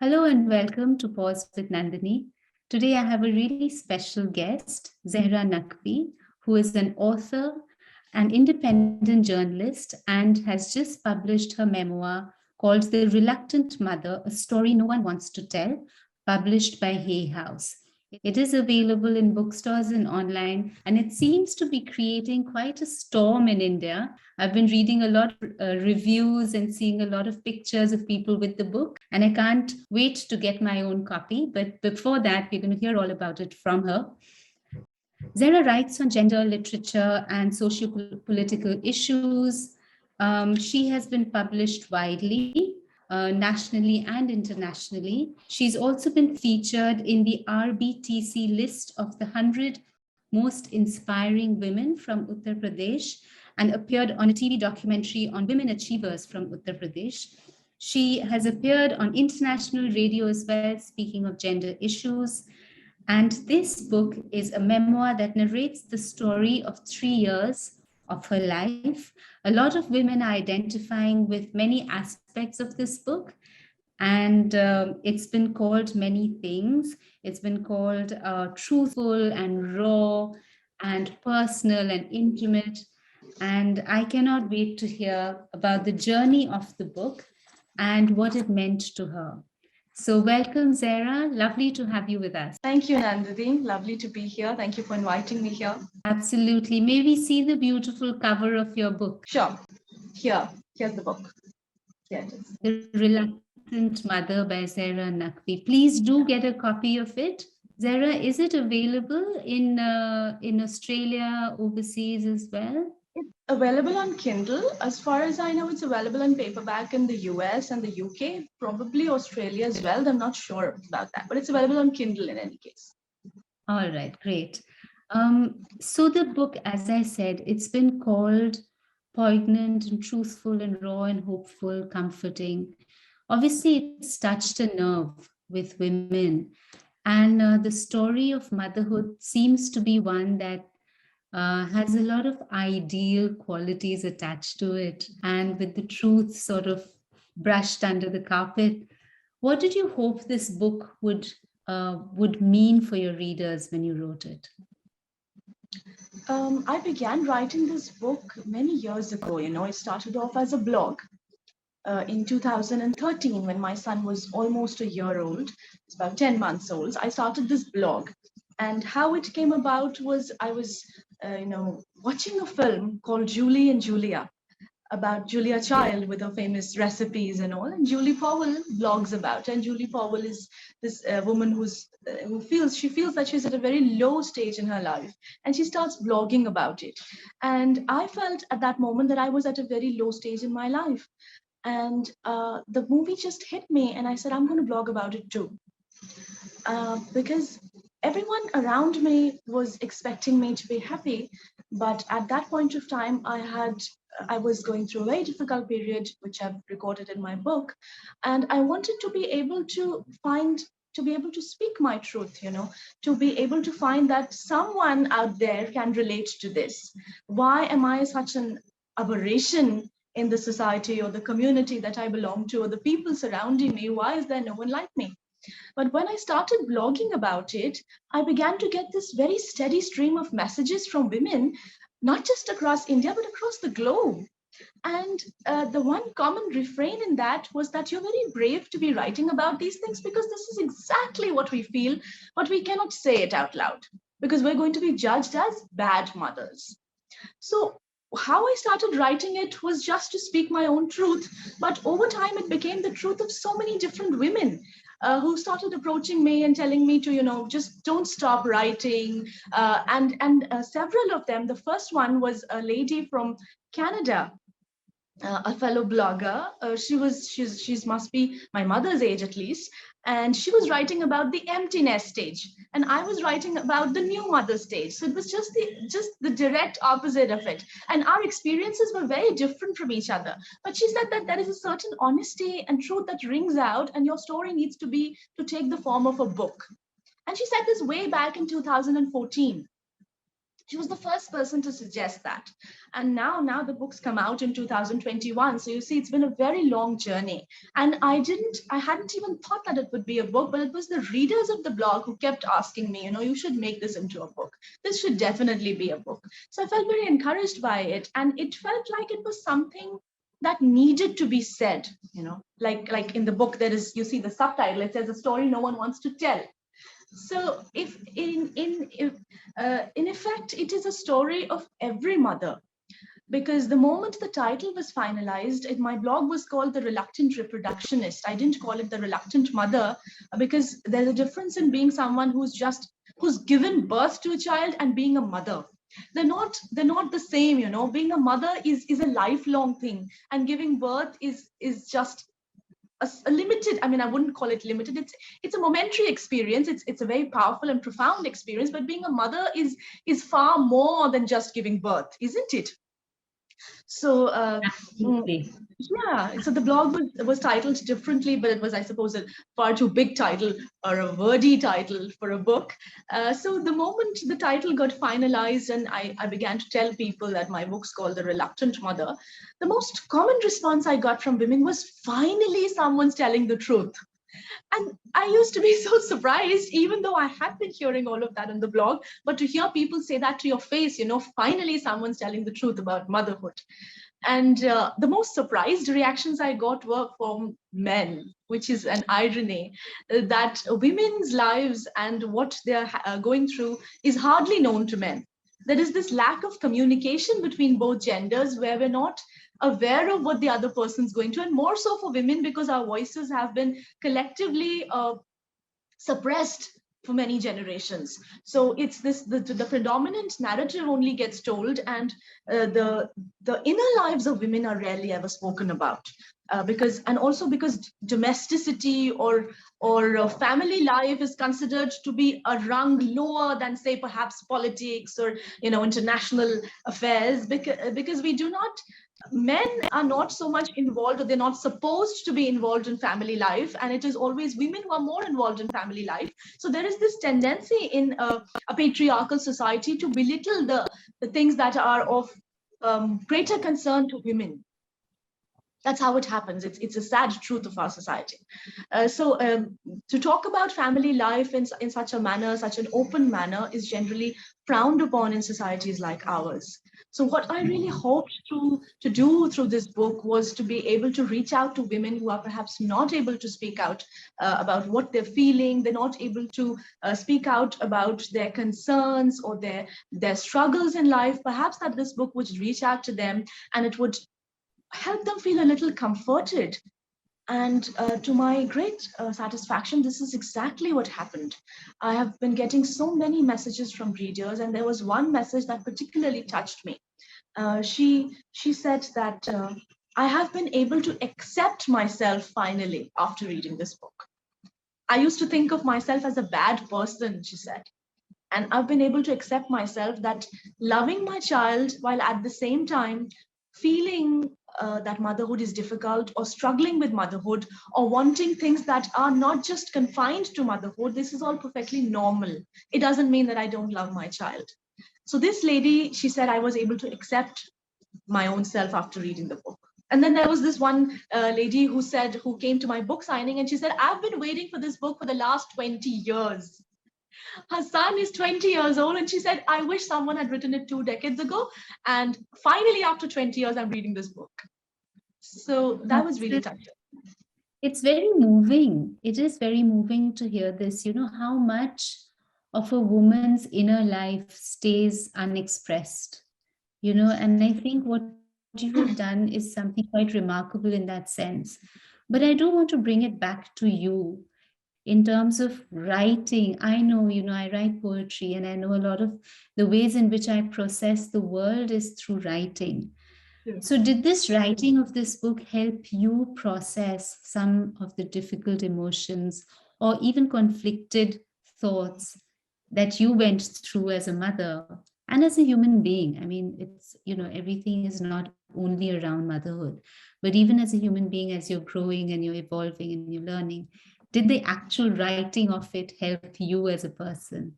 Hello and welcome to Pause with Nandini. Today I have a really special guest, Zehra Naqvi, who is an author, an independent journalist, and has just published her memoir called The Reluctant Mother, a story no one wants to tell, published by Hay House. It is available in bookstores and online, and it seems to be creating quite a storm in India. I've been reading a lot of reviews and seeing a lot of pictures of people with the book, and I can't wait to get my own copy. But before that, we're going to hear all about it from her. Zara writes on gender, literature, and socio-political issues. She has been published widely, nationally and internationally. She's also been featured in the RBTC list of the 100 most inspiring women from Uttar Pradesh and appeared on a TV documentary on women achievers from Uttar Pradesh. She has appeared on international radio as well, speaking of gender issues. And this book is a memoir that narrates the story of 3 years of her life. A lot of women are identifying with many aspects of this book. And it's been called many things. It's been called truthful and raw and personal and intimate. And I cannot wait to hear about the journey of the book and what it meant to her. So welcome, Zehra. Lovely to have you with us. Thank you, Nandini. Lovely to be here. Thank you for inviting me here. Absolutely. May we see the beautiful cover of your book? Sure. Here's the book. Here it is. The Reluctant Mother by Zehra Naqvi. Please do get a copy of it. Zehra, is it available in Australia, overseas as well? It's available on Kindle. As far as I know, it's available in paperback in the US and the UK, probably Australia as well. I'm not sure about that, but it's available on Kindle in any case. All right, great. So the book, as I said, it's been called poignant and truthful and raw and hopeful, comforting. Obviously, it's touched a nerve with women. And the story of motherhood seems to be one that has a lot of ideal qualities attached to it. And with the truth sort of brushed under the carpet, what did you hope this book would mean for your readers when you wrote it? I began writing this book many years ago. It started off as a blog. In 2013, when my son was almost a year old, it's about 10 months old, I started this blog. And how it came about was I was, watching a film called Julie and Julia about Julia Child with her famous recipes and all. And Julie Powell blogs about. And Julie Powell is this woman who feels that she's at a very low stage in her life, and she starts blogging about it. And I felt at that moment that I was at a very low stage in my life. And the movie just hit me, and I said, I'm going to blog about it too. Because everyone around me was expecting me to be happy. But at that point of time, I was going through a very difficult period, which I've recorded in my book. And I wanted to be able to speak my truth, to be able to find that someone out there can relate to this. Why am I such an aberration in the society or the community that I belong to or the people surrounding me? Why is there no one like me? But when I started blogging about it, I began to get this very steady stream of messages from women, not just across India, but across the globe. And the one common refrain in that was that you're very brave to be writing about these things because this is exactly what we feel, but we cannot say it out loud because we're going to be judged as bad mothers. So how I started writing it was just to speak my own truth. But over time, it became the truth of so many different women who started approaching me and telling me to, just don't stop writing. And several of them, the first one was a lady from Canada, a fellow blogger. She's must be my mother's age at least, and she was writing about the empty nest stage, and I was writing about the new mother stage. So it was just the direct opposite of it, and our experiences were very different from each other. But she said that there is a certain honesty and truth that rings out, and your story needs to take the form of a book. And she said this way back in 2014. She was the first person to suggest that. And now the books come out in 2021. So you see, it's been a very long journey. And I hadn't even thought that it would be a book, but it was the readers of the blog who kept asking me, you should make this into a book. This should definitely be a book. So I felt very encouraged by it. And it felt like it was something that needed to be said, like in the book, you see the subtitle, it says a story no one wants to tell. So if in effect, it is a story of every mother, because the moment the title was finalized, my blog was called The Reluctant Reproductionist. I didn't call it The Reluctant Mother, because there's a difference in being someone who's given birth to a child and being a mother. They're not the same. Being a mother is a lifelong thing, and giving birth is just a limited, I wouldn't call it limited, it's a momentary experience. It's a very powerful and profound experience, but being a mother is far more than just giving birth, isn't it? So Absolutely. yeah, so the blog was titled differently, but it was, I suppose, a far too big title or a wordy title for a book. So the moment the title got finalized and I began to tell people that my book's called The Reluctant Mother, the most common response I got from women was, finally someone's telling the truth. And I used to be so surprised, even though I had been hearing all of that on the blog, but to hear people say that to your face, finally someone's telling the truth about motherhood. And the most surprised reactions I got were from men, which is an irony, that women's lives and what they're going through is hardly known to men. There is this lack of communication between both genders, where we're not aware of what the other person's going to, and more so for women, because our voices have been collectively suppressed for many generations. So it's the predominant narrative only gets told, and the inner lives of women are rarely ever spoken about, because domesticity or family life is considered to be a rung lower than, say, perhaps politics or international affairs, because we do not, men are not so much involved, or they're not supposed to be involved in family life, and it is always women who are more involved in family life. So there is this tendency in a patriarchal society to belittle the things that are of greater concern to women. That's how it happens. It's a sad truth of our society. So to talk about family life in such a manner, such an open manner, is generally frowned upon in societies like ours. So what I really hoped to do through this book was to be able to reach out to women who are perhaps not able to speak out about what they're feeling. They're not able to speak out about their concerns or their struggles in life. Perhaps that this book would reach out to them, and it would help them feel a little comforted. And to my great satisfaction, this is exactly what happened. I have been getting so many messages from readers, and there was one message that particularly touched me. She said that I have been able to accept myself finally after reading this book. I used to think of myself as a bad person, she said. And I've been able to accept myself, that loving my child while at the same time feeling that motherhood is difficult, or struggling with motherhood, or wanting things that are not just confined to motherhood, this is all perfectly normal. It doesn't mean that I don't love my child. So this lady, she said, I was able to accept my own self after reading the book. And then there was this one lady who came to my book signing, and she said, I've been waiting for this book for the last 20 years. Her son is 20 years old, and she said, I wish someone had written it 2 decades ago. And finally, after 20 years, I'm reading this book. So that was really touching. It's very moving. It is very moving to hear this, how much of a woman's inner life stays unexpressed, and I think what you have done is something quite remarkable in that sense. But I do want to bring it back to you in terms of writing. I know, I write poetry, and I know a lot of the ways in which I process the world is through writing. So did this writing of this book help you process some of the difficult emotions or even conflicted thoughts that you went through as a mother and as a human being? I mean, it's, everything is not only around motherhood, but even as a human being, as you're growing and you're evolving and you're learning, did the actual writing of it help you as a person?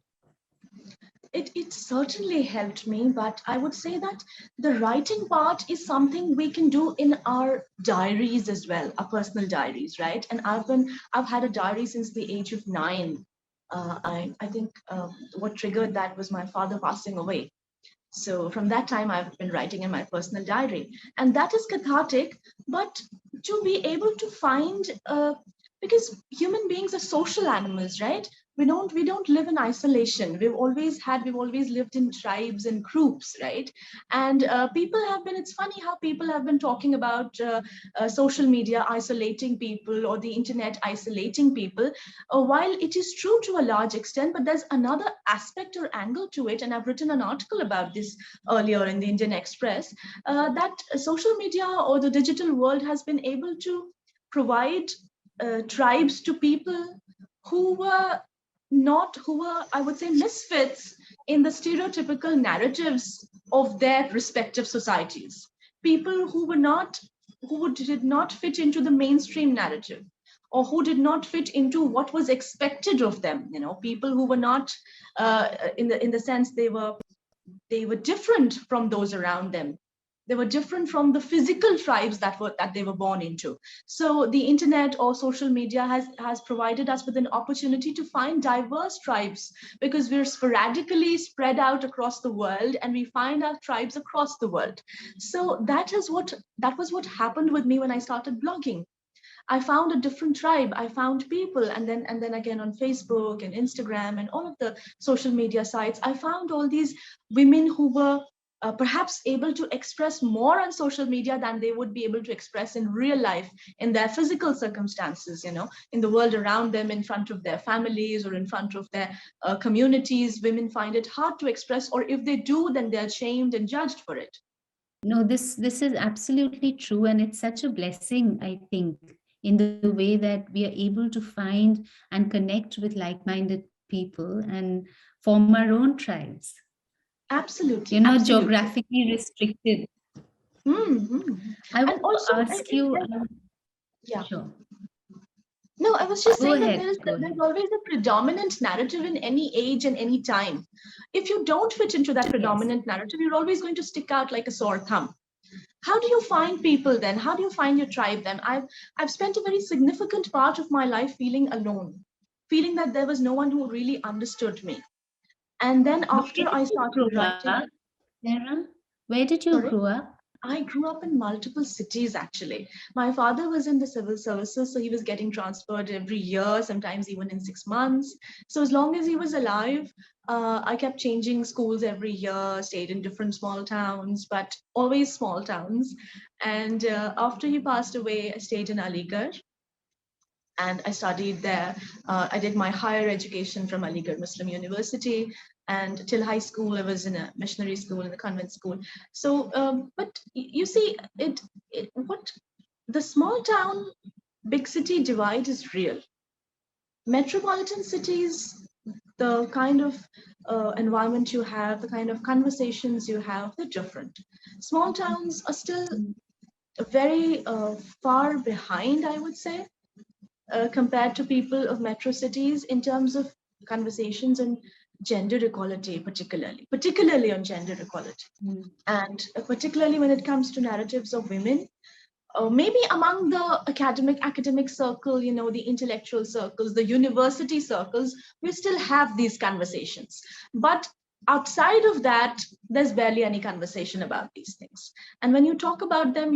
It certainly helped me, but I would say that the writing part is something we can do in our diaries as well, our personal diaries, right? And I've had a diary since the age of 9. I think what triggered that was my father passing away. So from that time, I've been writing in my personal diary, and that is cathartic. But to be able to find, because human beings are social animals, right? We don't live in isolation. We've always lived in tribes and groups, right? And people have been. It's funny how people have been talking about social media isolating people or the internet isolating people. While it is true to a large extent, but there's another aspect or angle to it, and I've written an article about this earlier in the Indian Express, that social media or the digital world has been able to provide tribes to people who were who were, I would say, misfits in the stereotypical narratives of their respective societies. People who did not fit into the mainstream narrative, or who did not fit into what was expected of them. People who were not, in the sense, they were different from those around them. They were different from the physical tribes that they were born into. So the internet or social media has provided us with an opportunity to find diverse tribes, because we're sporadically spread out across the world, and we find our tribes across the world. So that was what happened with me when I started blogging. I found a different tribe. I found people, and then again on Facebook and Instagram and all of the social media sites, I found all these women who were perhaps able to express more on social media than they would be able to express in real life, in their physical circumstances, in the world around them, in front of their families or in front of their communities. Women find it hard to express, or if they do, then they're shamed and judged for it. No, this is absolutely true, and it's such a blessing, I think, in the way that we are able to find and connect with like-minded people and form our own tribes. Absolutely, You're not absolutely. geographically restricted. Hmm. I want And to also, ask you, yeah. sure, No, I was just go saying that ahead, go there's ahead. always a predominant narrative in any age and any time. If you don't fit into that Yes. predominant narrative, you're always going to stick out like a sore thumb. How do you find people then? How do you find your tribe then? I've spent a very significant part of my life feeling alone, feeling that there was no one who really understood me. And then Where after did I you started grow up, writing, Sarah? Where did you sorry. grow up? I grew up in multiple cities actually. My father was in the civil services, so he was getting transferred every year, sometimes even in 6 months. So as long as he was alive, I kept changing schools every year, stayed in different small towns, but always small towns. And after he passed away, I stayed in Aligarh and I studied there. I did my higher education from Aligarh Muslim University, and till high school I was in a missionary school, in a convent school. So, but you see, what the small town big city divide is real. Metropolitan cities, the kind of environment you have, the kind of conversations you have, they're different. Small towns are still very far behind, I would say, compared to people of metro cities in terms of conversations on gender equality, particularly on gender equality, Mm. and particularly when it comes to narratives of women. Maybe among the academic circle, the intellectual circles, the university circles, we still have these conversations. But outside of that, there's barely any conversation about these things. And when you talk about them,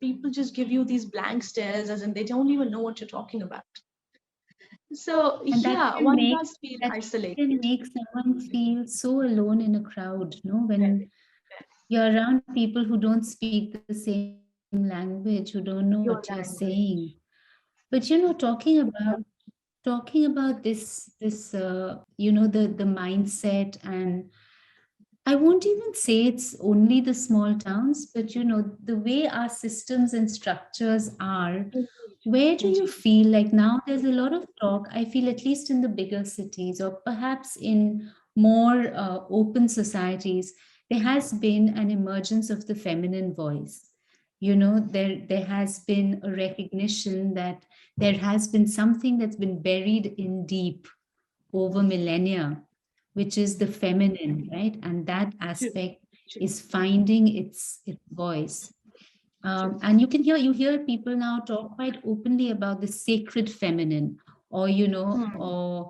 people just give you these blank stares, as in they don't even know what you're talking about. So And that yeah, can one make does feel that can isolated. make someone feel so alone in a crowd, no? When Very. you're around people who don't speak the same language, who don't know what you're Your saying. language. But talking about the mindset, and I won't even say it's only the small towns, but the way our systems and structures are. Indeed. Where do you Indeed. feel like now there's a lot of talk? I feel at least in the bigger cities, or perhaps in more open societies, there has been an emergence of the feminine voice. There has been a recognition that there has been something that's been buried in deep over millennia, which is the feminine, right? And that True, aspect true, is finding its voice. true. And you hear people now talk quite openly about the sacred feminine, or Hmm.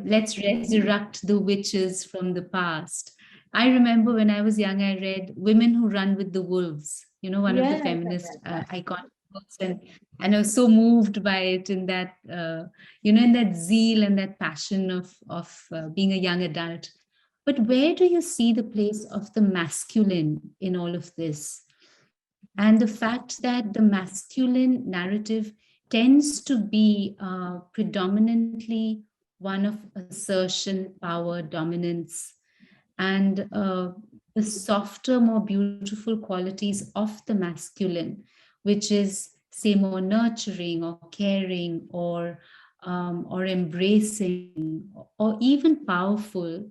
let's resurrect the witches from the past. I remember when I was young, I read Women Who Run with the Wolves, one of the Yes, I feminist read that. iconic books, and I was so moved by it in that in that zeal and that passion of being a young adult. But where do you see the place of the masculine in all of this? And the fact that the masculine narrative tends to be predominantly one of assertion, power, dominance, and the softer, more beautiful qualities of the masculine, which is, say, more nurturing or caring or embracing or even powerful.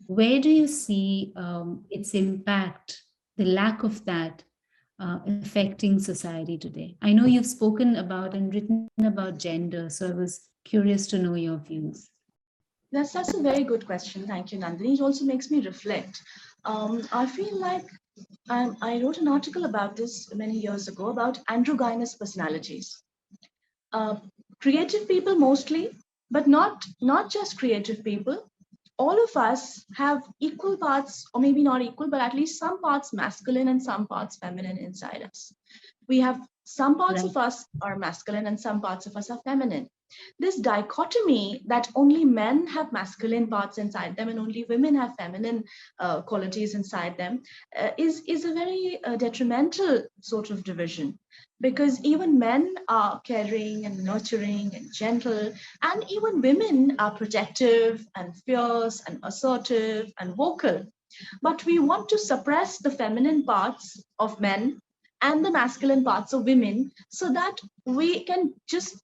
Where do you see its impact, the lack of that, affecting society today? I know you've spoken about and written about gender, so I was curious to know your views. That's a very good question. Thank you, Nandini. It also makes me reflect. I feel like I wrote an article about this many years ago about androgynous personalities. Uh, Creative people mostly, but not just creative people. All of us have equal parts, or maybe not equal, but at least some parts masculine and some parts feminine inside us. We have some parts Right. of us are masculine and some parts of us are feminine. This dichotomy that only men have masculine parts inside them and only women have feminine qualities inside them is a very detrimental sort of division, because even men are caring and nurturing and gentle, and even women are protective and fierce and assertive and vocal. But we want to suppress the feminine parts of men and the masculine parts of women so that we can just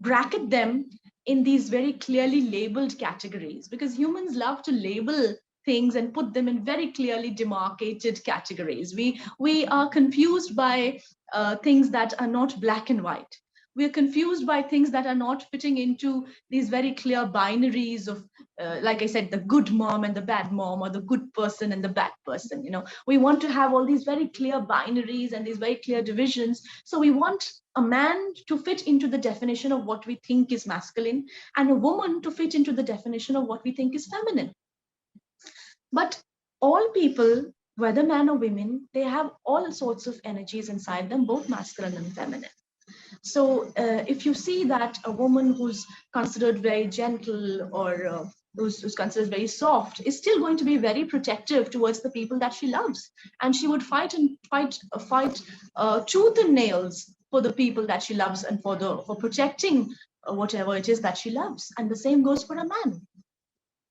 bracket them in these very clearly labeled categories, because humans love to label things and put them in very clearly demarcated categories. We are confused by things that are not black and white. We are confused by things that are not fitting into these very clear binaries of, like I said, the good mom and the bad mom, or the good person and the bad person. We want to have all these very clear binaries and these very clear divisions. So we want a man to fit into the definition of what we think is masculine, and a woman to fit into the definition of what we think is feminine. But all people, whether men or women, they have all sorts of energies inside them, both masculine and feminine. So if you see that a woman who's considered very gentle, or who's considered very soft, is still going to be very protective towards the people that she loves, and she would fight tooth and nails for the people that she loves and for protecting whatever it is that she loves. And the same goes for a man.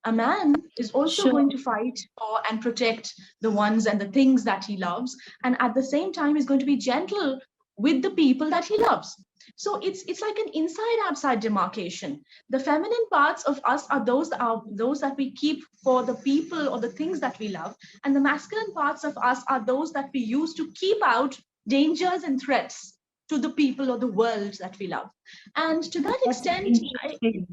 A man is also Sure. going to fight for and protect the ones and the things that he loves, and at the same time is going to be gentle with the people that he loves. So it's like an inside outside demarcation. The feminine parts of us are those that we keep for the people or the things that we love, and the masculine parts of us are those that we use to keep out dangers and threats to the people or the world that we love. And to that That's extent, interesting.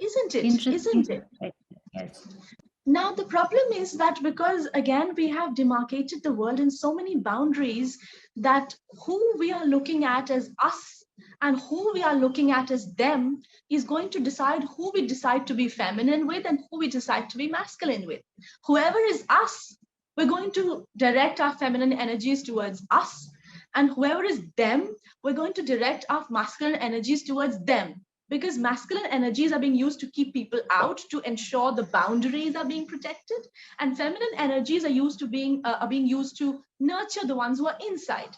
isn't it? Interesting Isn't it? perspective. Yes. Now, the problem is that because, again, we have demarcated the world in so many boundaries, that who we are looking at as us and who we are looking at as them is going to decide who we decide to be feminine with and who we decide to be masculine with. Whoever is us, we're going to direct our feminine energies towards us. And whoever is them, we're going to direct our masculine energies towards them, because masculine energies are being used to keep people out, to ensure the boundaries are being protected, and feminine energies are being used to nurture the ones who are inside.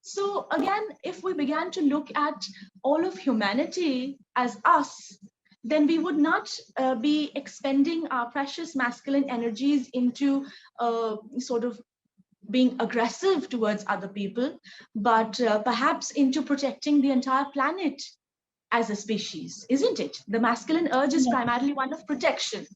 So again, if we began to look at all of humanity as us, then we would not be expending our precious masculine energies into sort of being aggressive towards other people, but perhaps into protecting the entire planet as a species, isn't it? The masculine urge is primarily one of protection.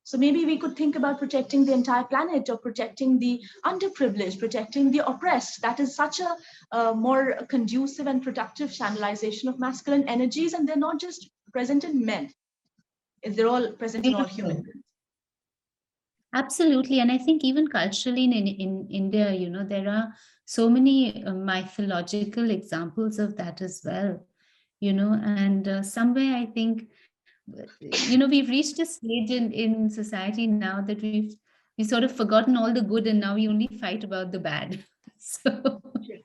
So maybe we could think about protecting the entire planet, or protecting the underprivileged, protecting the oppressed. That is such a more conducive and productive channelization of masculine energies, and they're not just present in men. They're all present in all human Beautiful. beings. Absolutely. And I think even culturally in India, you know, there are so many mythological examples of that as well, you know, and somewhere I think, you know, we've reached a stage in society now that we've sort of forgotten all the good and now we only fight about the bad. So, Sure,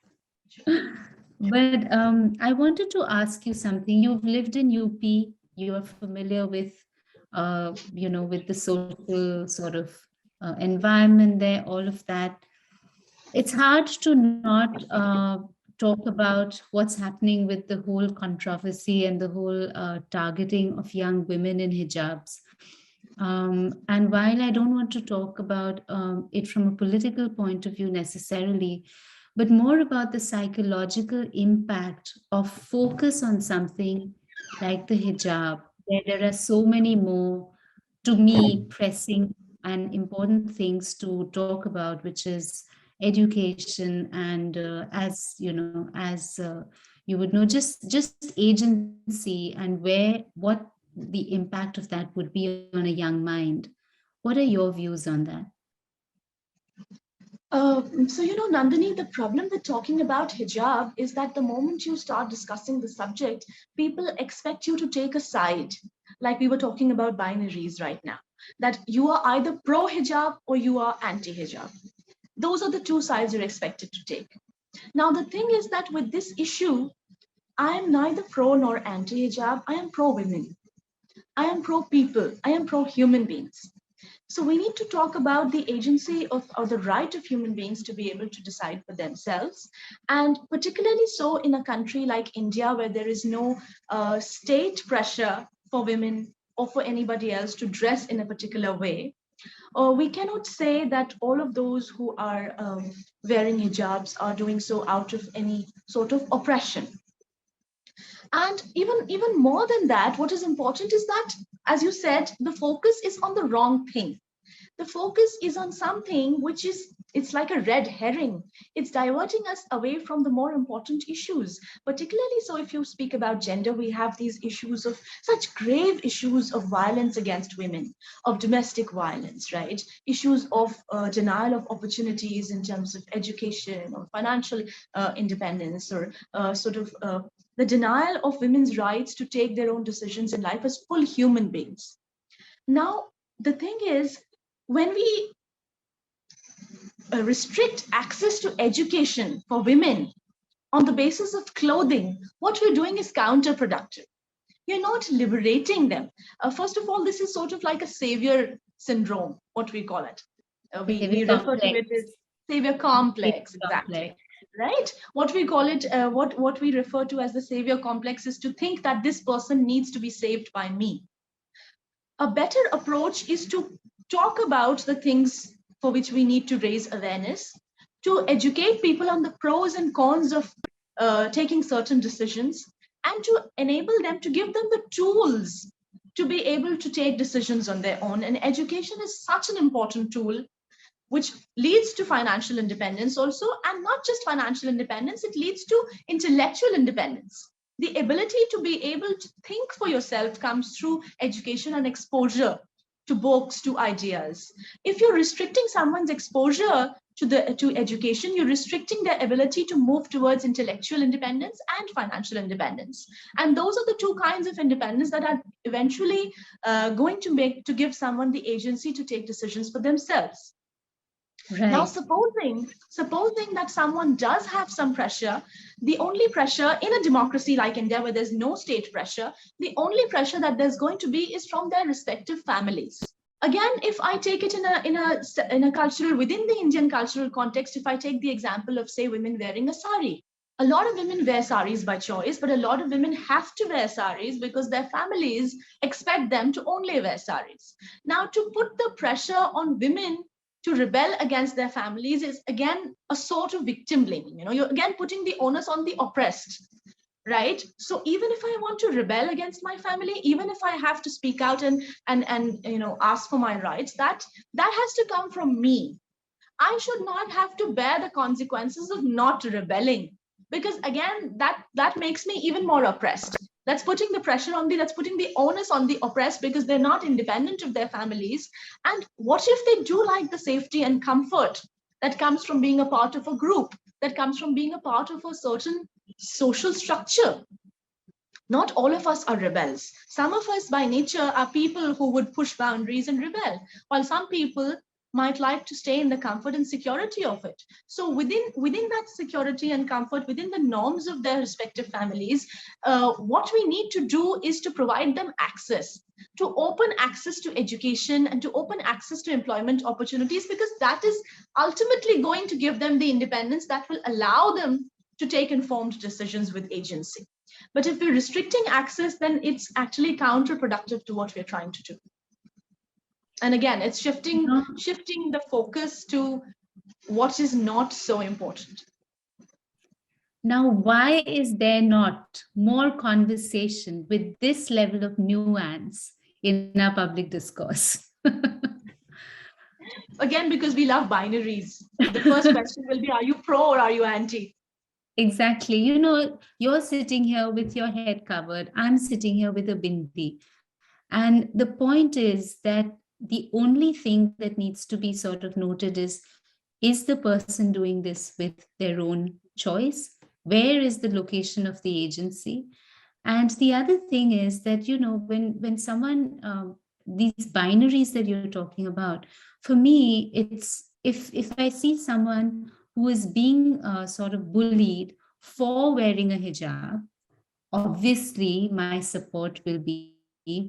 sure. but I wanted to ask you something. You've lived in UP, you are familiar with, you know, with the social sort of environment there, all of that. It's hard to not talk about what's happening with the whole controversy and the whole targeting of young women in hijabs. And while I don't want to talk about it from a political point of view necessarily, but more about the psychological impact of focus on something like the hijab, where there are so many more, to me, pressing and important things to talk about, which is education and as you know, as you would know, just agency and what the impact of that would be on a young mind. What are your views on that? Nandini, the problem with talking about hijab is that the moment you start discussing the subject, people expect you to take a side. Like we were talking about binaries right now, that you are either pro hijab or you are anti hijab. Those are the two sides you're expected to take. Now, the thing is that with this issue, I am neither pro nor anti hijab. I am pro women. I am pro people. I am pro human beings. So we need to talk about the agency of or the right of human beings to be able to decide for themselves, and particularly so in a country like India where there is no state pressure for women or for anybody else to dress in a particular way. Or we cannot say that all of those who are wearing hijabs are doing so out of any sort of oppression. And even more than that, what is important is that, as you said, the focus is on the wrong thing. The focus is on something which is, it's like a red herring. It's diverting us away from the more important issues. Particularly so if you speak about gender, we have these issues of such grave issues of violence against women, of domestic violence, right? Issues of denial of opportunities in terms of education or financial independence, or the denial of women's rights to take their own decisions in life as full human beings. Now, the thing is, when we restrict access to education for women on the basis of clothing, what we're doing is counterproductive. You're not liberating them. First of all, this is sort of like a savior syndrome, what we call it. We Civic refer to it complex. as savior Civic complex, exactly. complex. Right? What we call it, what we refer to as the savior complex is to think that this person needs to be saved by me. A better approach is to talk about the things for which we need to raise awareness, to educate people on the pros and cons of taking certain decisions, and to enable them, to give them the tools to be able to take decisions on their own. And education is such an important tool which leads to financial independence also, and not just financial independence, it leads to intellectual independence. The ability to be able to think for yourself comes through education and exposure to books, to ideas. If you're restricting someone's exposure to education, you're restricting their ability to move towards intellectual independence and financial independence. And those are the two kinds of independence that are eventually going to give someone the agency to take decisions for themselves. Now, Right. supposing that someone does have some pressure, the only pressure in a democracy like India, where there's no state pressure, the only pressure that there's going to be is from their respective families. Again, if I take it in a cultural, within the Indian cultural context, if I take the example of, say, women wearing a sari, a lot of women wear saris by choice, but a lot of women have to wear saris because their families expect them to only wear saris. Now, to put the pressure on women to rebel against their families is again a sort of victim blaming. You're again putting the onus on the oppressed, right? So even if I want to rebel against my family, even if I have to speak out and ask for my rights, that has to come from me. I should not have to bear the consequences of not rebelling, because again, that makes me even more oppressed. That's putting the pressure on that's putting the onus on the oppressed, because they're not independent of their families. And what if they do like the safety and comfort that comes from being a part of a group, that comes from being a part of a certain social structure? Not all of us are rebels. Some of us by nature are people who would push boundaries and rebel, while some people might like to stay in the comfort and security of it. So within that security and comfort, within the norms of their respective families, what we need to do is to provide them access, to open access to education and to open access to employment opportunities, because that is ultimately going to give them the independence that will allow them to take informed decisions with agency. But if we're restricting access, then it's actually counterproductive to what we're trying to do. And again, it's shifting the focus to what is not so important. Now, why is there not more conversation with this level of nuance in our public discourse? Again, because we love binaries. The first question will be, are you pro or are you anti? Exactly. You know, you're sitting here with your head covered. I'm sitting here with a bindi. And the point is that the only thing that needs to be sort of noted is the person doing this with their own choice? Where is the location of the agency? And the other thing is that, you know, when someone, these binaries that you're talking about, for me, it's if I see someone who is being sort of bullied for wearing a hijab, obviously my support will be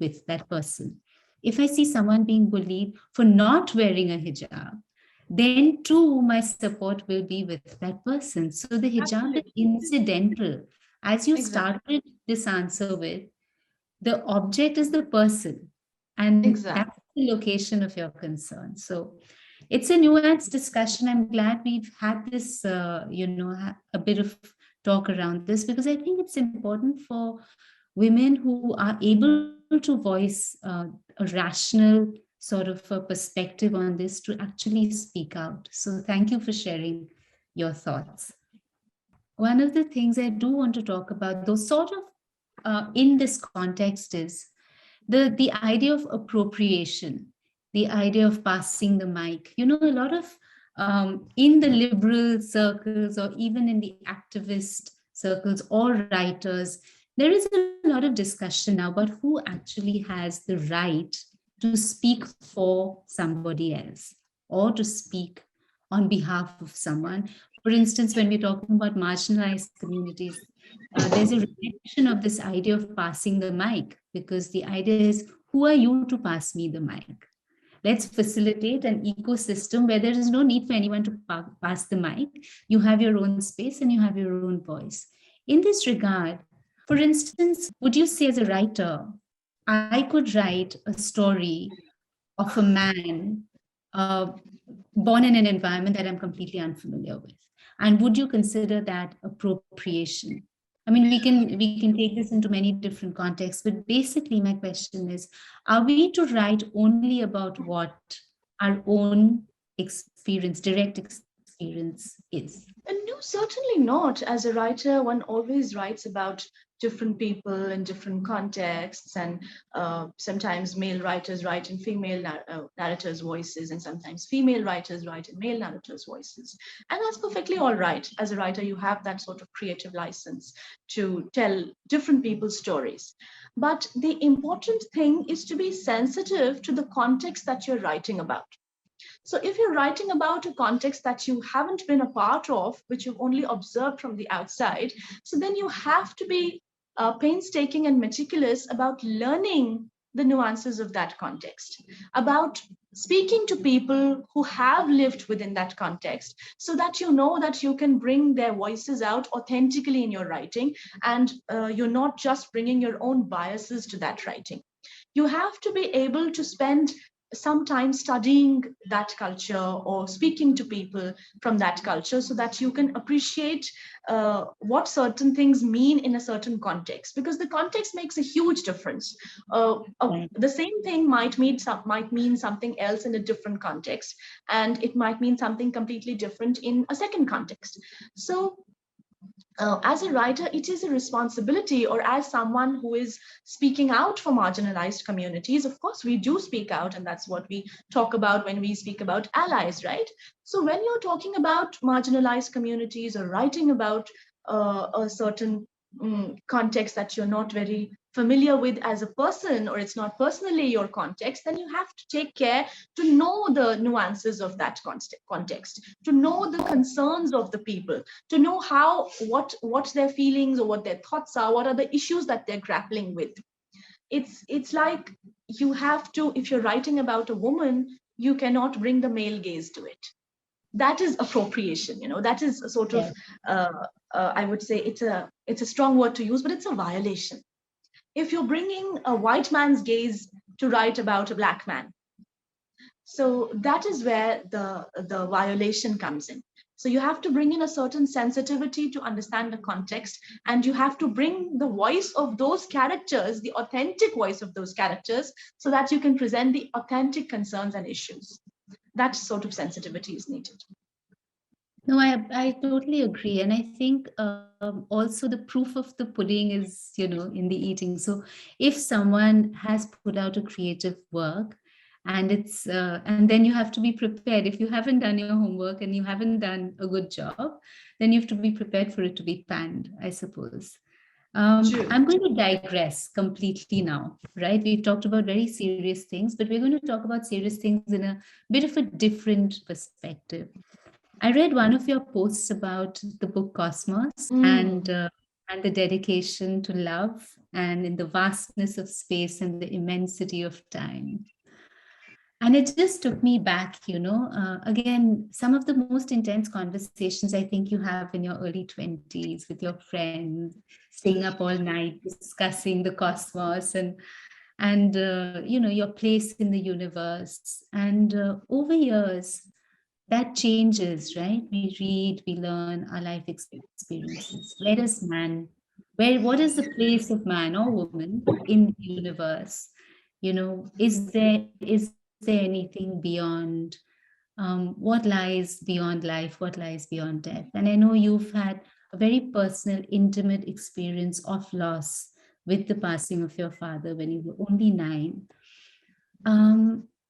with that person. If I see someone being bullied for not wearing a hijab, then too my support will be with that person. So the hijab is Absolutely. incidental. As you Exactly. started this answer with, the object is the person, and Exactly. that's the location of your concern. So it's a nuanced discussion. I'm glad we've had this, a bit of talk around this, because I think it's important for women who are able to voice a rational sort of a perspective on this to actually speak out. So thank you for sharing your thoughts. One of the things I do want to talk about, though, sort of in this context, is the idea of appropriation, the idea of passing the mic. You know, a lot of in the liberal circles or even in the activist circles or writers, there is a lot of discussion now about who actually has the right to speak for somebody else or to speak on behalf of someone. For instance, when we're talking about marginalized communities, there's a rejection of this idea of passing the mic, because the idea is, who are you to pass me the mic? Let's facilitate an ecosystem where there is no need for anyone to pass the mic. You have your own space and you have your own voice. In this regard, for instance, would you say as a writer, I could write a story of a man uh, born in an environment that I'm completely unfamiliar with? And would you consider that appropriation? I mean, we can take this into many different contexts, but basically my question is, are we to write only about what our own experience, direct experience is? And no, certainly not. As a writer, one always writes about different people in different contexts, and sometimes male writers write in female narrators' voices, and sometimes female writers write in male narrators' voices. And that's perfectly all right. As a writer, you have that sort of creative license to tell different people's stories. But the important thing is to be sensitive to the context that you're writing about. So if you're writing about a context that you haven't been a part of, which you've only observed from the outside, so then you have to be painstaking and meticulous about learning the nuances of that context, about speaking to people who have lived within that context, so that you know that you can bring their voices out authentically in your writing, and you're not just bringing your own biases to that writing. You have to be able to spend some time studying that culture or speaking to people from that culture, so that you can appreciate what certain things mean in a certain context, because the context makes a huge difference. Right. The same thing might mean something else in a different context, and it might mean something completely different in a second context. So as a writer, it is a responsibility, or as someone who is speaking out for marginalized communities, of course, we do speak out, and that's what we talk about when we speak about allies, right? So when you're talking about marginalized communities or writing about a certain context that you're not very familiar with as a person, or it's not personally your context, then you have to take care to know the nuances of that context, to know the concerns of the people, to know how what their feelings or what their thoughts are, what are the issues that they're grappling with. It's like you have to, if you're writing about a woman, you cannot bring the male gaze to it. That is appropriation, that is a sort of I would say it's a strong word to use, but it's a violation. If you're bringing a white man's gaze to write about a black man, so that is where the violation comes in. So you have to bring in a certain sensitivity to understand the context, and you have to bring the voice of those characters, the authentic voice of those characters, so that you can present the authentic concerns and issues. That sort of sensitivity is needed. No, I totally agree. And I think also the proof of the pudding is, in the eating. So if someone has put out a creative work, and then you have to be prepared. If you haven't done your homework and you haven't done a good job, then you have to be prepared for it to be panned, I suppose. True. I'm going to digress completely now, right? We've talked about very serious things, but we're going to talk about serious things in a bit of a different perspective. I read one of your posts about the book Cosmos Mm. and the dedication to love and in the vastness of space and the immensity of time. And it just took me back, again, some of the most intense conversations I think you have in your early 20s with your friends, staying up all night discussing the cosmos and your place in the universe. And over years, that changes, right? We read, we learn our life experiences. What is the place of man or woman in the universe? Is there anything beyond what lies beyond life, what lies beyond death? And I know you've had a very personal, intimate experience of loss with the passing of your father when you were only 9.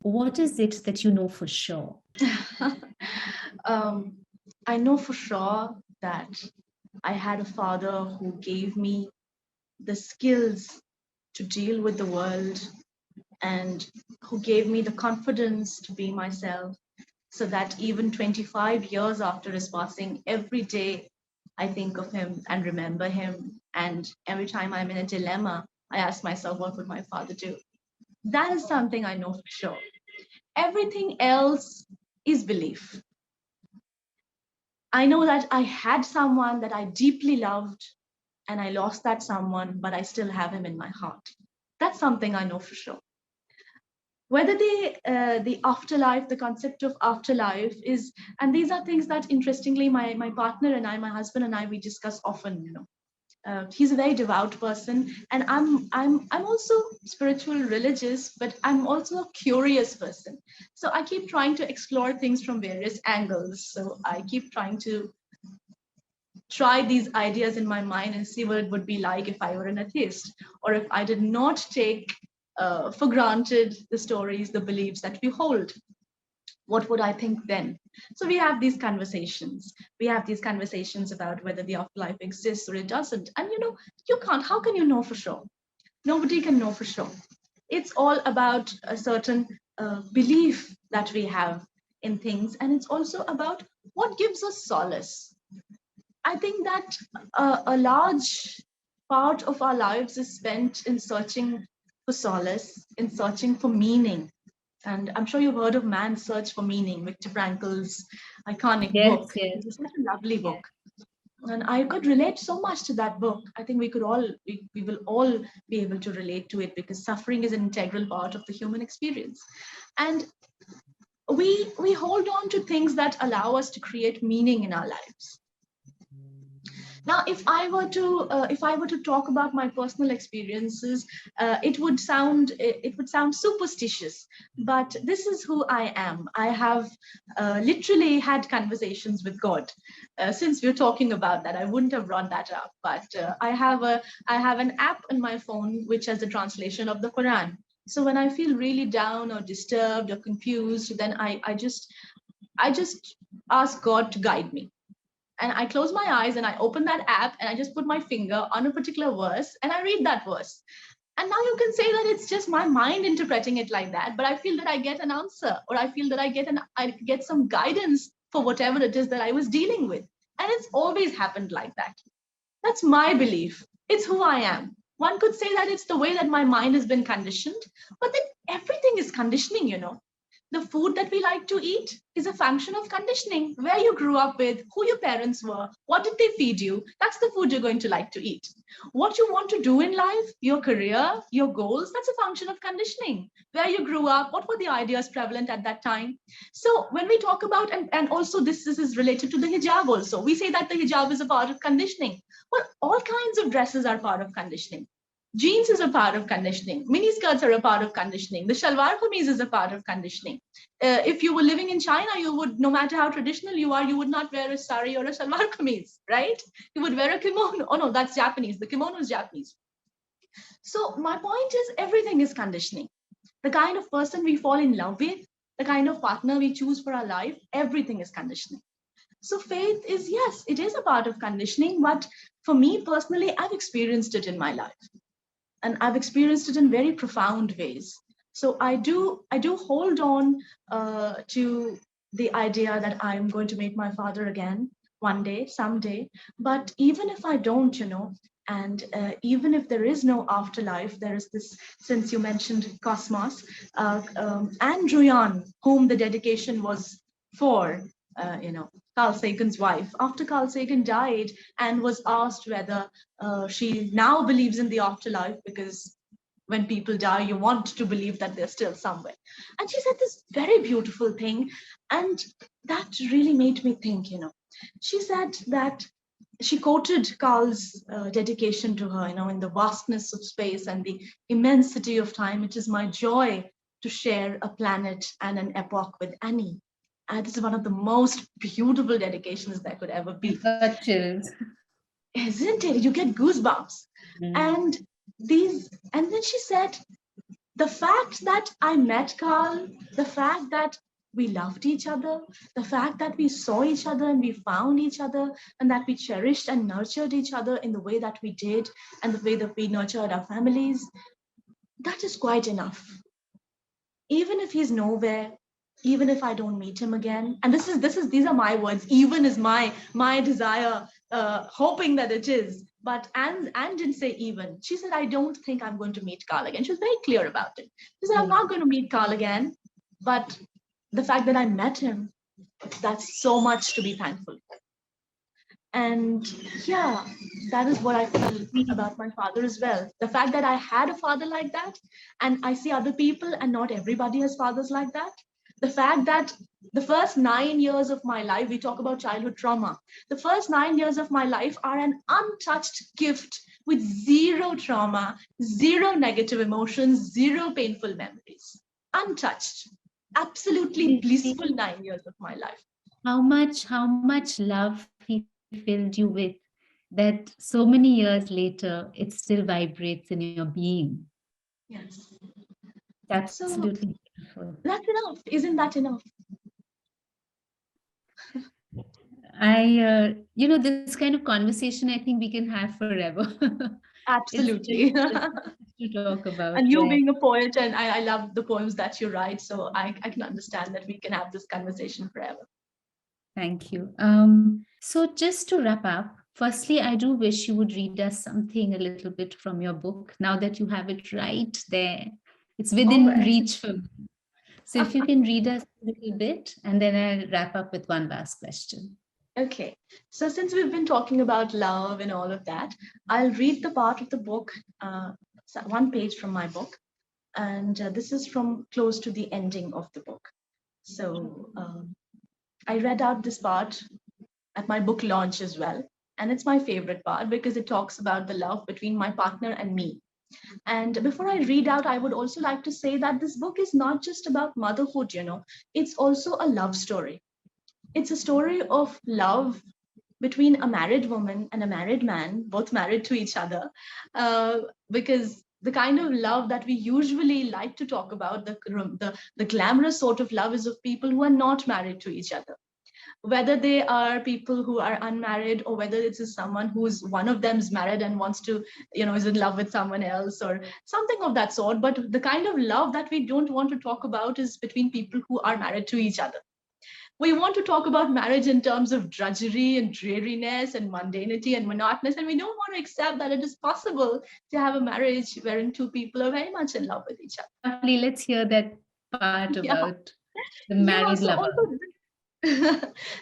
What is it that you know for sure? um, I know for sure that I had a father who gave me the skills to deal with the world, and who gave me the confidence to be myself, so that even 25 years after his passing, every day I think of him and remember him. And every time I'm in a dilemma, I ask myself, what would my father do? That is something I know for sure. Everything else is belief. I know that I had someone that I deeply loved, and I lost that someone, but I still have him in my heart. That's something I know for sure. Whether the afterlife, the concept of afterlife is, and these are things that interestingly my partner and I, my husband and I, we discuss often. He's a very devout person, and I'm also spiritual, religious, but I'm also a curious person. So I keep trying to explore things from various angles. So I keep trying to try these ideas in my mind and see what it would be like if I were an atheist, or if I did not take for granted the stories, the beliefs that we hold. What would I think then? So we have these conversations. We have these conversations about whether the afterlife exists or it doesn't. And you can't. How can you know for sure? Nobody can know for sure. It's all about a certain belief that we have in things, and it's also about what gives us solace. I think that a large part of our lives is spent in searching for solace, in searching for meaning. And I'm sure you've heard of Man's Search for Meaning, Viktor Frankl's iconic Yes, book. yes. It's such a lovely book. And I could relate so much to that book. I think we will all be able to relate to it, because suffering is an integral part of the human experience. And we hold on to things that allow us to create meaning in our lives. Now, if I were to talk about my personal experiences, it would sound superstitious, but this is who I am. I have literally had conversations with God. Since we're talking about that, I wouldn't have brought that up, but I have an app on my phone which has a translation of the Quran. So when I feel really down or disturbed or confused, then I just ask God to guide me, and I close my eyes and I open that app and I just put my finger on a particular verse and I read that verse. And now you can say that it's just my mind interpreting it like that, but I feel that I get an answer, or I feel that I get some guidance for whatever it is that I was dealing with. And it's always happened like that. That's my belief. It's who I am. One could say that it's the way that my mind has been conditioned, but then everything is conditioning. The food that we like to eat is a function of conditioning, where you grew up with, who your parents were, what did they feed you. That's the food you're going to like to eat. What you want to do in life, your career, your goals, that's a function of conditioning, where you grew up, what were the ideas prevalent at that time. So when we talk about, and also this is related to the hijab also, we say that the hijab is a part of conditioning. Well, all kinds of dresses are part of conditioning. Jeans is a part of conditioning. Mini skirts are a part of conditioning. The shalwar kameez is a part of conditioning. If you were living in China, you would, no matter how traditional you are, you would not wear a sari or a shalwar kameez, right? You would wear a kimono. Oh no, that's Japanese. The kimono is Japanese. So my point is, everything is conditioning. The kind of person we fall in love with, the kind of partner we choose for our life, everything is conditioning. So faith is, yes, it is a part of conditioning, but for me personally, I've experienced it in my life, and I've experienced it in very profound ways. So I do hold on to the idea that I'm going to meet my father again one day, someday. But even if I don't, and even if there is no afterlife, there is this. Since you mentioned Cosmos, Andrew Yan, whom the dedication was for, Carl Sagan's wife. After Carl Sagan died and was asked whether she now believes in the afterlife, because when people die, you want to believe that they're still somewhere. And she said this very beautiful thing, and that really made me think. She said that she quoted Carl's dedication to her, in the vastness of space and the immensity of time. It is my joy to share a planet and an epoch with Annie. And this is one of the most beautiful dedications that could ever be. Got chills. Isn't it? You get goosebumps. Mm. And then she said, the fact that I met Carl, the fact that we loved each other, the fact that we saw each other and we found each other, and that we cherished and nurtured each other in the way that we did, and the way that we nurtured our families, that is quite enough. Even if he's nowhere, even if I don't meet him again, and these are my words, even is my desire, hoping that it is. But Anne didn't say even. She said, I don't think I'm going to meet Carl again. She was very clear about it. She said, I'm not going to meet Carl again, but the fact that I met him, that's so much to be thankful for. And yeah, that is what I feel about my father as well. The fact that I had a father like that, and I see other people, and not everybody has fathers like that. The fact that the first 9 years of my life, we talk about childhood trauma, the first 9 years of my life are an untouched gift with zero trauma, zero negative emotions, zero painful memories. Untouched. Absolutely blissful 9 years of my life. How much love he filled you with, that so many years later it still vibrates in your being. Yes. So Absolutely beautiful. that's enough. Isn't that enough? This kind of conversation, I think we can have forever. It's Absolutely. to talk about, And you right? being a poet, and I love the poems that you write, so I can understand that we can have this conversation forever. Thank you. So just to wrap up, firstly, I do wish you would read us something a little bit from your book now that you have it right there. It's All within right. reach for me. So if you can read us a little bit, and then I'll wrap up with one last question. Okay. So since we've been talking about love and all of that, I'll read the part of the book, one page from my book, and this is from close to the ending of the book. So I read out this part at my book launch as well. And it's my favorite part because it talks about the love between my partner and me. And before I read out, I would also like to say that this book is not just about motherhood, it's also a love story. It's a story of love between a married woman and a married man, both married to each other, because the kind of love that we usually like to talk about, the glamorous sort of love, is of people who are not married to each other. Whether they are people who are unmarried, or whether it's someone who's one of them's married and wants to, is in love with someone else or something of that sort. But the kind of love that we don't want to talk about is between people who are married to each other. We want to talk about marriage in terms of drudgery and dreariness and mundanity and monotonous, and we don't want to accept that it is possible to have a marriage wherein two people are very much in love with each other. Lovely. Let's hear that part Yeah, about the yeah. married So lover. also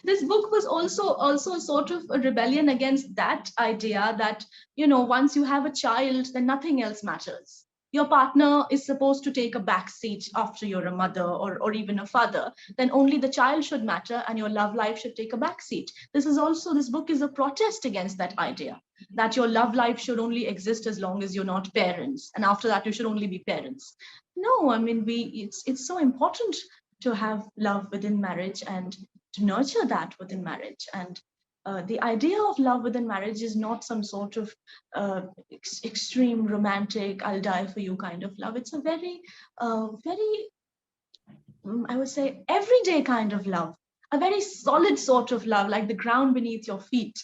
this book was also sort of a rebellion against that idea that, once you have a child, then nothing else matters. Your partner is supposed to take a back seat after you're a mother, or even a father. Then only the child should matter, and your love life should take a back seat. This book is a protest against that idea, that your love life should only exist as long as you're not parents, and after that you should only be parents. No, I mean, it's so important to have love within marriage and to nurture that within marriage. And the idea of love within marriage is not some sort of extreme romantic, I'll die for you kind of love. It's a very, I would say, everyday kind of love, a very solid sort of love, like the ground beneath your feet,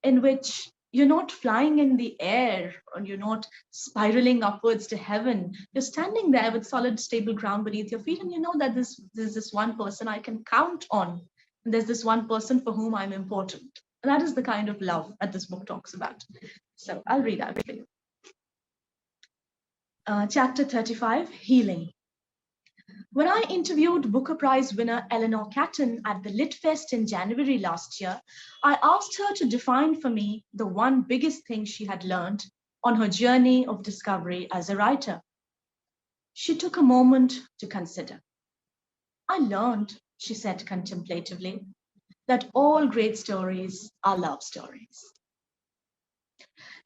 in which you're not flying in the air or you're not spiraling upwards to heaven. You're standing there with solid, stable ground beneath your feet, and you know that there's this one person I can count on. And there's this one person for whom I'm important. And that is the kind of love that this book talks about. So I'll read out for you. Chapter 35, Healing. When I interviewed Booker Prize winner Eleanor Catton at the Lit Fest in January last year, I asked her to define for me the one biggest thing she had learned on her journey of discovery as a writer. She took a moment to consider. I learned, she said contemplatively, that all great stories are love stories.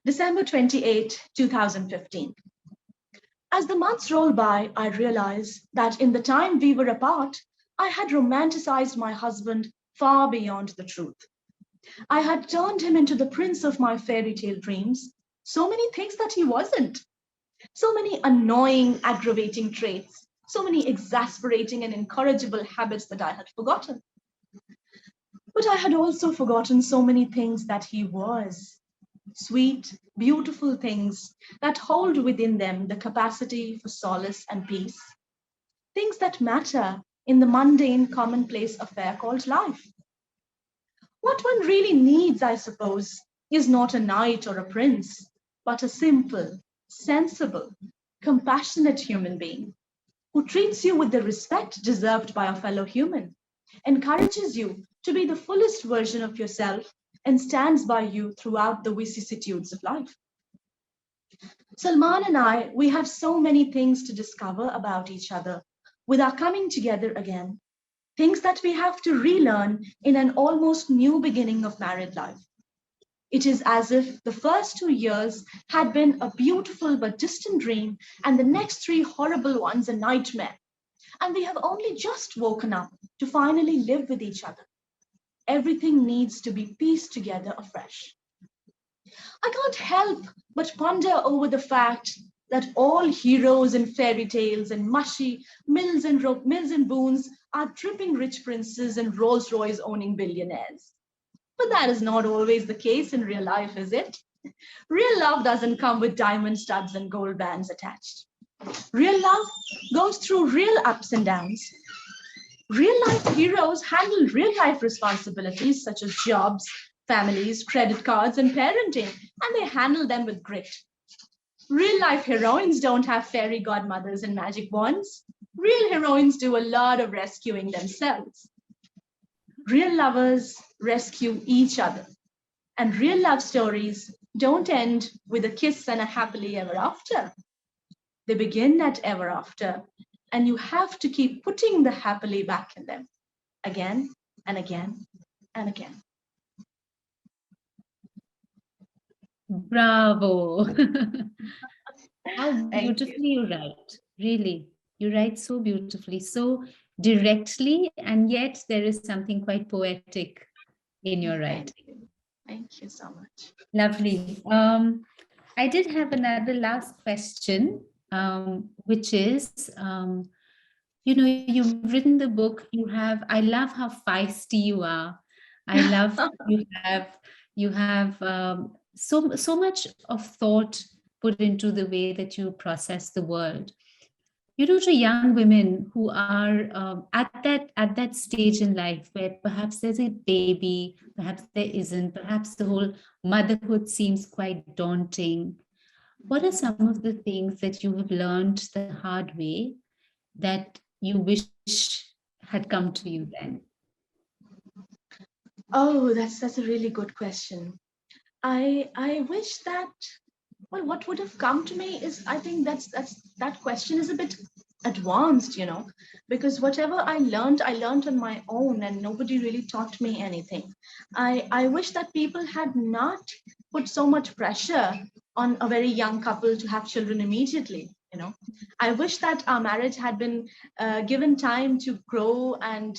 December 28, 2015. As the months rolled by, I realized that in the time we were apart, I had romanticized my husband far beyond the truth. I had turned him into the prince of my fairy tale dreams, so many things that he wasn't, so many annoying, aggravating traits, so many exasperating and incorrigible habits that I had forgotten. But I had also forgotten so many things that he was. Sweet, beautiful things that hold within them the capacity for solace and peace. Things that matter in the mundane, commonplace affair called life. What one really needs, I suppose, is not a knight or a prince, but a simple, sensible, compassionate human being who treats you with the respect deserved by a fellow human, encourages you to be the fullest version of yourself, and stands by you throughout the vicissitudes of life. Salman and I, we have so many things to discover about each other with our coming together again, things that we have to relearn in an almost new beginning of married life. It is as if the first 2 years had been a beautiful but distant dream, and the next 3 horrible ones a nightmare. And we have only just woken up to finally live with each other. Everything needs to be pieced together afresh. I can't help but ponder over the fact that all heroes in fairy tales and mushy mills and boons are dripping rich princes and Rolls Royce owning billionaires. But that is not always the case in real life, is it? Real love doesn't come with diamond studs and gold bands attached. Real love goes through real ups and downs. Real life heroes handle real life responsibilities such as jobs, families, credit cards, and parenting, and they handle them with grit. Real life heroines don't have fairy godmothers and magic wands. Real heroines do a lot of rescuing themselves. Real lovers rescue each other, and real love stories don't end with a kiss and a happily ever after. They begin at ever after, and you have to keep putting the happily back in them again and again and again. Bravo. How Thank you. beautifully you write. Really. You write so beautifully, so directly, and yet there is something quite poetic in your Thank writing. you. Thank you so much. Lovely. I did have another last question, which is, you've written the book. I love how feisty you are. I love you have so much of thought put into the way that you process the world. To young women who are at that stage in life where perhaps there's a baby, perhaps there isn't, perhaps the whole motherhood seems quite daunting. What are some of the things that you have learned the hard way that you wish had come to you then? Oh, that's a really good question. I wish that, well, what would have come to me is, I think that question is a bit advanced, because whatever I learned on my own, and nobody really taught me anything. I wish that people had not put so much pressure on a very young couple to have children immediately. I wish that our marriage had been given time to grow and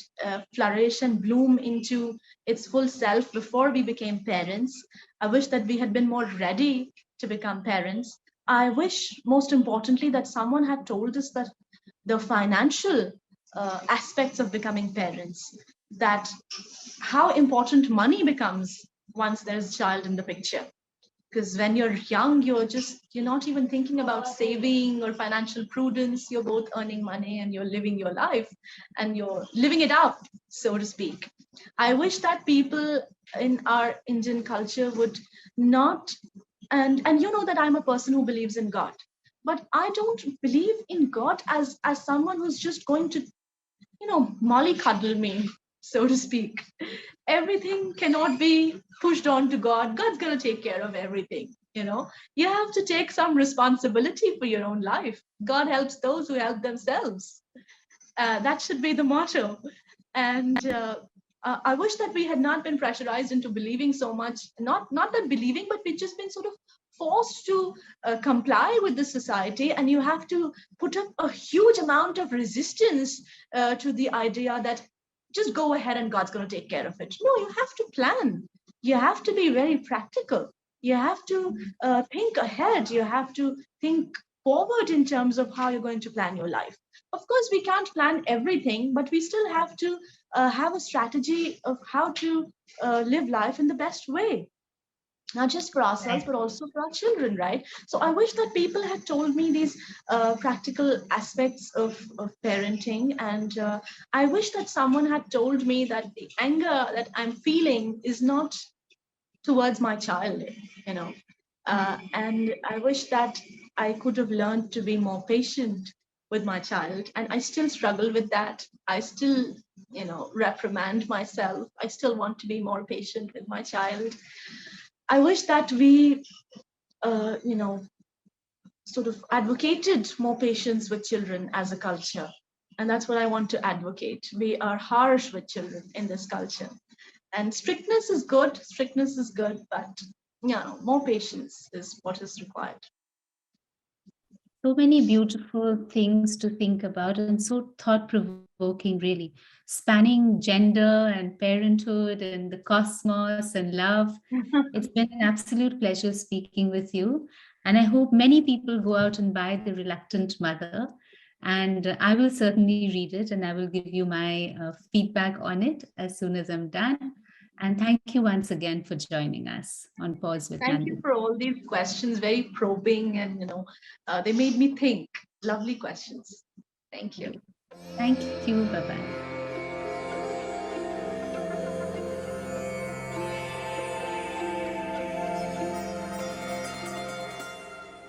flourish and bloom into its full self before we became parents. I wish that we had been more ready to become parents. I wish, most importantly, that someone had told us that the financial aspects of becoming parents, that how important money becomes once there's a child in the picture. Because when you're young, you're not even thinking about saving or financial prudence. You're both earning money and you're living your life and you're living it up, so to speak. I wish that people in our Indian culture would not, and you know that I'm a person who believes in God, but I don't believe in God as someone who's just going to mollycoddle me, so to speak. Everything cannot be pushed on to God. God's going to take care of everything. You have to take some responsibility for your own life. God helps those who help themselves. That should be the motto. And I wish that we had not been pressurized into believing so much. Not that believing, but we've just been sort of forced to comply with the society, and you have to put up a huge amount of resistance to the idea that just go ahead and God's going to take care of it. No, you have to plan. You have to be very practical. You have to think ahead. You have to think forward in terms of how you're going to plan your life. Of course, we can't plan everything, but we still have to have a strategy of how to live life in the best way, not just for ourselves but also for our children, right? So I wish that people had told me these practical aspects of parenting, and I wish that someone had told me that the anger that I'm feeling is not towards my child, you know and I wish that I could have learned to be more patient with my child, and I still struggle with that. I still reprimand myself. I still want to be more patient with my child. I wish that we, uh, you know, sort of advocated more patience with children as a culture. And that's what I want to advocate. We are harsh with children in this culture. And strictness is good, but more patience is what is required. So many beautiful things to think about and so thought provoking, really, spanning gender and parenthood and the cosmos and love. It's been an absolute pleasure speaking with you. And I hope many people go out and buy The Reluctant Mother. And I will certainly read it and I will give you my feedback on it as soon as I'm done. And thank you once again for joining us on Pause with Thank you Nandini. for all these questions, very probing, and they made me think. Lovely questions. Thank you. Thank you. Bye bye.